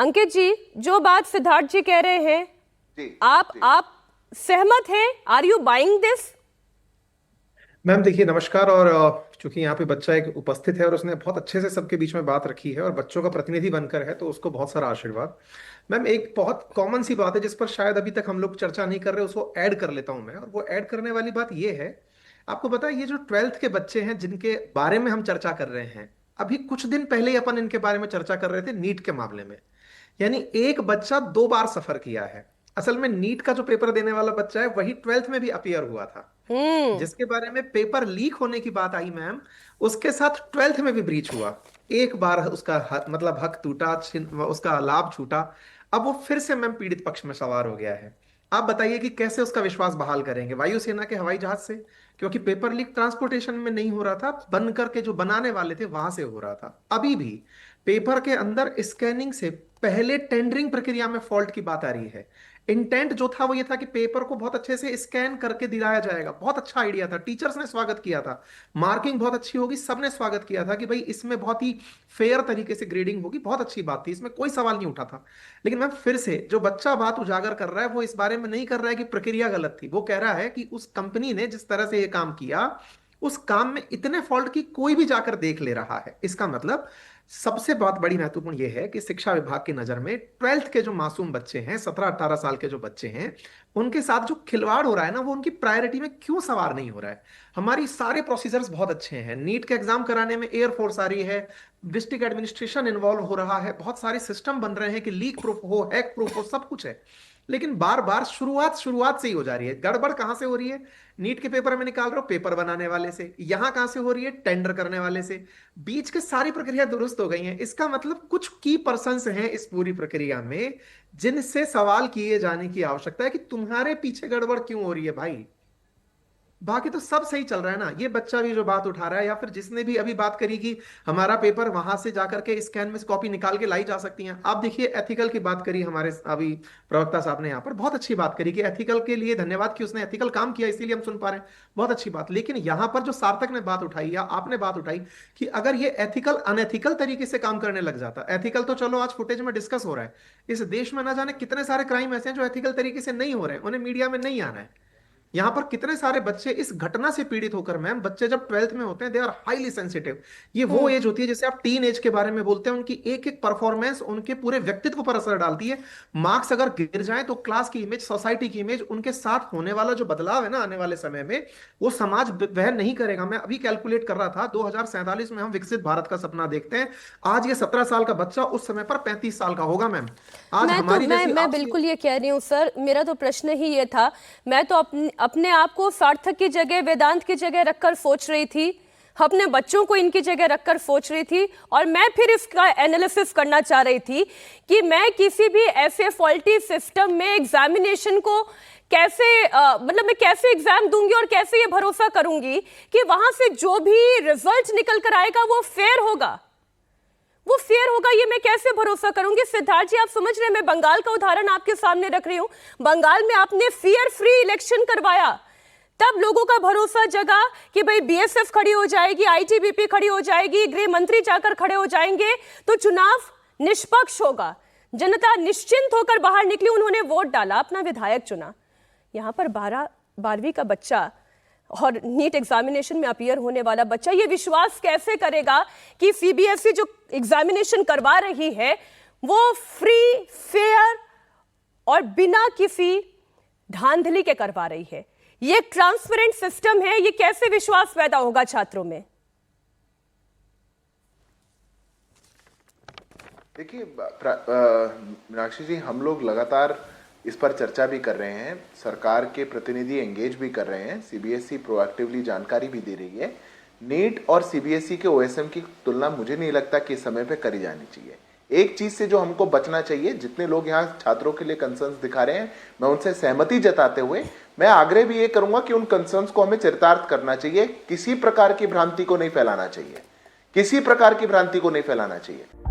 अंकित जी, जो बात सिद्धार्थ जी कह रहे हैं, आप सहमत हैं? Are you buying this? Ma'am देखिए, नमस्कार। और चूंकि यहाँ पे बच्चा एक उपस्थित है और उसने बहुत अच्छे से सबके बीच में बात रखी है और बच्चों का प्रतिनिधि बनकर है, तो उसको बहुत सारा आशीर्वाद। मैम, एक बहुत कॉमन सी बात है जिस पर शायद अभी तक हम लोग चर्चा नहीं कर रहे, उसको ऐड कर लेता हूं मैं। और वो ऐड करने वाली बात ये है, आपको पता है ये जो 12th के बच्चे हैं जिनके बारे में हम चर्चा कर रहे हैं, अभी कुछ दिन पहले ही अपन इनके बारे में चर्चा कर रहे थे नीट के मामले में। यानी एक बच्चा 2 बार सफर किया है। असल में नीट का जो पेपर देने वाला बच्चा है वही 12th में भी अपीयर हुआ था। जिसके बारे में पेपर लीक होने की बात आई मैम, उसके साथ 12th में भी ब्रीच हुआ। एक बार उसका मतलब हक टूटा, उसका लाभ छूटा। अब वो फिर से मैम पीड़ित पक्ष में सवार हो गया है। आप बताइए कि कैसे उसका विश्वास बहाल करेंगे वायुसेना के हवाई जहाज से? क्योंकि पेपर लीक ट्रांसपोर्टेशन में नहीं हो रहा था, बन करके जो बनाने वाले थे वहां से हो रहा था। अभी भी पेपर के अंदर स्कैनिंग से पहले टेंडरिंग प्रक्रिया में फॉल्ट की बात आ रही है। इंटेंट जो था वो ये था कि पेपर को बहुत अच्छे से स्कैन करके दिलाया जाएगा। बहुत अच्छा आइडिया था, टीचर्स ने स्वागत किया था। मार्किंग बहुत अच्छी होगी, सबने स्वागत किया था कि भाई इसमें बहुत ही फेयर तरीके से ग्रेडिंग होगी। बहुत अच्छी बात थी, इसमें कोई सवाल नहीं उठा था। लेकिन मैम फिर से जो बच्चा बात उजागर कर रहा है वो इस बारे में नहीं कर रहा है कि प्रक्रिया गलत थी। वो कह रहा है कि उस कंपनी ने जिस तरह से ये काम किया, उस काम में इतने फॉल्ट की कोई भी जाकर देख ले रहा है। इसका मतलब सबसे बहुत बड़ी महत्वपूर्ण यह है कि शिक्षा विभाग की नजर में 12th के जो मासूम बच्चे हैं, 17-18 साल के जो बच्चे हैं, उनके साथ जो खिलवाड़ हो रहा है ना, वो उनकी प्रायोरिटी में क्यों सवार नहीं हो रहा है? हमारी सारे प्रोसीजर्स बहुत अच्छे हैं। नीट का एग्जाम कराने में एयरफोर्स आ रही है, डिस्ट्रिक्ट एडमिनिस्ट्रेशन इन्वॉल्व हो रहा है, बहुत सारे सिस्टम बन रहे हैं कि लीक प्रूफ हो, हैक प्रूफ हो, सब कुछ है। लेकिन बार बार शुरुआत शुरुआत से ही हो जा रही है। गड़बड़ कहां से हो रही है? नीट के पेपर में निकाल रहे हो पेपर बनाने वाले से। यहां कहां से हो रही है? टेंडर करने वाले से। बीच के सारी प्रक्रिया दुरुस्त हो गई है। इसका मतलब कुछ की पर्संस हैं इस पूरी प्रक्रिया में जिनसे सवाल किए जाने की आवश्यकता है कि तुम्हारे पीछे गड़बड़ क्यों हो रही है भाई। बाकी तो सब सही चल रहा है ना। ये बच्चा भी जो बात उठा रहा है, या फिर जिसने भी अभी बात करी कि हमारा पेपर वहां से जाकर के स्कैन में से कॉपी निकाल के लाई जा सकती हैं। आप देखिए, एथिकल की बात करी हमारे अभी प्रवक्ता साहब ने, यहाँ पर बहुत अच्छी बात करी कि एथिकल के लिए धन्यवाद कि उसने एथिकल काम किया, इसीलिए हम सुन पा रहे हैं। बहुत अच्छी बात। लेकिन यहाँ पर जो सार्थक ने बात उठाई या आपने बात उठाई कि अगर ये एथिकल अनएथिकल तरीके से काम करने लग जाता, एथिकल तो चलो आज फुटेज में डिस्कस हो रहा है, इस देश में ना जाने कितने सारे क्राइम ऐसे हैं जो एथिकल तरीके से नहीं हो रहे हैं, उन्हें मीडिया में नहीं आना है। यहां पर कितने सारे बच्चे इस घटना से पीड़ित होकर, मैम बच्चे जब 12th में होते हैं दे आर हाईली सेंसिटिव। ये वो एज होती है जैसे आप टीन एज के बारे में बोलते हैं, उनकी एक एक परफॉर्मेंस उनके पूरे व्यक्तित्व पर असर डालती है। मार्क्स अगर गिर जाए तो क्लास की इमेज, सोसाइटी की इमेज, उनके साथ होने वाला जो बदलाव है ना आने वाले समय में, वो समाज वहन नहीं करेगा। मैं अभी कैलकुलेट कर रहा था, 2047 में हम विकसित भारत का सपना देखते हैं। आज ये 17 साल का बच्चा उस समय पर 35 साल का होगा मैम। आज मैं तो हमारी मैं जैसी मैं आपसी। बिल्कुल ये कह रही हूँ सर, मेरा तो प्रश्न ही ये था। मैं तो अपने आप को सार्थक की जगह, वेदांत की जगह रखकर सोच रही थी, अपने बच्चों को इनकी जगह रखकर सोच रही थी, और मैं फिर इसका एनालिसिस करना चाह रही थी कि मैं किसी भी ऐसे फॉल्टी सिस्टम में एग्जामिनेशन को कैसे मतलब मैं कैसे एग्जाम दूंगी और कैसे ये भरोसा करूंगी कि वहां से जो भी रिजल्ट निकल कर आएगा वो फेयर होगा, वो फेयर होगा। ये मैं कैसे भरोसा करूंगी? सिद्धार्थ जी, आप समझ रहे हैं, मैं बंगाल का उदाहरण आपके सामने रख रही हूं। बंगाल में आपने फेयर फ्री इलेक्शन करवाया, तब लोगों का भरोसा जगा कि भाई बीएसएफ खड़ी हो जाएगी, आईटीबीपी खड़ी हो जाएगी, गृह मंत्री जाकर खड़े हो जाएंगे तो चुनाव निष्पक्ष होगा। जनता निश्चिंत होकर बाहर निकली, उन्होंने वोट डाला, अपना विधायक चुना। यहां पर 12वीं का बच्चा और नीट एग्जामिनेशन में अपीयर होने वाला बच्चा ये विश्वास कैसे करेगा कि सीबीएसई जो एग्जामिनेशन करवा रही है वो फ्री, फेयर और बिना किसी धांधली के करवा रही है? ये एक ट्रांसपेरेंट सिस्टम है, ये कैसे विश्वास पैदा होगा छात्रों में? देखिए मीनाक्षी जी, हम लोग लगातार इस पर चर्चा भी कर रहे हैं, सरकार के प्रतिनिधि एंगेज भी कर रहे हैं, सीबीएसई प्रोएक्टिवली जानकारी भी दे रही है। नीट और सीबीएसई के ओएसएम की तुलना मुझे नहीं लगता कि इस समय पे करी जानी चाहिए। एक चीज से जो हमको बचना चाहिए, जितने लोग यहाँ छात्रों के लिए कंसर्न्स दिखा रहे हैं, मैं उनसे सहमति जताते हुए मैं आग्रह भी ये करूंगा कि उन कंसर्न्स को हमें चरितार्थ करना चाहिए। किसी प्रकार की भ्रांति को नहीं फैलाना चाहिए, किसी प्रकार की भ्रांति को नहीं फैलाना चाहिए।